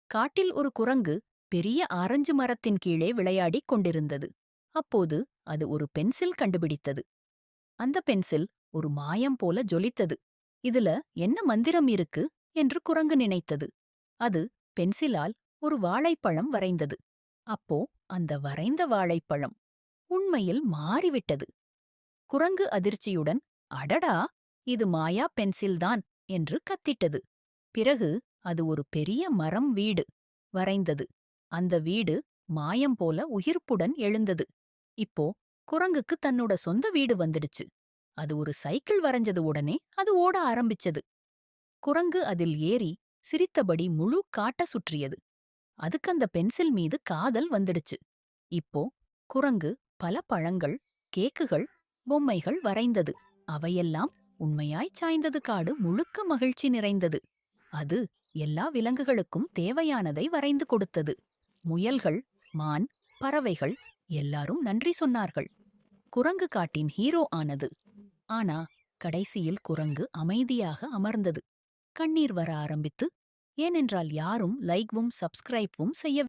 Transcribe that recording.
காட்டில் ஒரு குரங்கு பெரிய ஆரஞ்சு மரத்தின் கீழே விளையாடிக் கொண்டிருந்தது. அப்போது அது ஒரு பென்சில் கண்டுபிடித்தது. அந்த பென்சில் ஒரு மாயம் போல ஜொலித்தது. இதுல என்ன மந்திரம் இருக்கு என்று குரங்கு நினைத்தது. அது பென்சிலால் ஒரு வாழைப்பழம் வரைந்தது. அப்போ அந்த வரைந்த வாழைப்பழம் உண்மையில் மாறிவிட்டது. குரங்கு அதிர்ச்சியுடன், அடடா, இது மாயா பென்சில்தான் என்று கத்திட்டது. பிறகு அது ஒரு பெரிய மரம் வீடு வரைந்தது. அந்த வீடு மாயம் போல உயிர்ப்புடன் எழுந்தது. இப்போ குரங்குக்கு தன்னோட சொந்த வீடு வந்துடுச்சு. அது ஒரு சைக்கிள் வரைஞ்சது உடனே அது ஓட ஆரம்பிச்சது. குரங்கு அதில் ஏறி சிரித்தபடி முழு காட்ட சுற்றியது. அதுக்கு அந்த பென்சில் மீது காதல் வந்துடுச்சு. இப்போ குரங்கு பல பழங்கள், கேக்குகள், பொம்மைகள் வரைந்தது. அவையெல்லாம் உண்மையாய்ச் சாய்ந்தது. காடு முழுக்க மகிழ்ச்சி நிறைந்தது. அது எல்லா விலங்குகளுக்கும் தேவையானதை வரைந்து கொடுத்தது. முயல்கள், மான், பறவைகள் எல்லாரும் நன்றி சொன்னார்கள். குரங்கு காட்டின் ஹீரோ ஆனது. ஆனா கடைசியில் குரங்கு அமைதியாக அமர்ந்தது. கண்ணீர் வர ஆரம்பித்து. ஏனென்றால் யாரும் லைக்வும் சப்ஸ்கிரைப்வும் செய்ய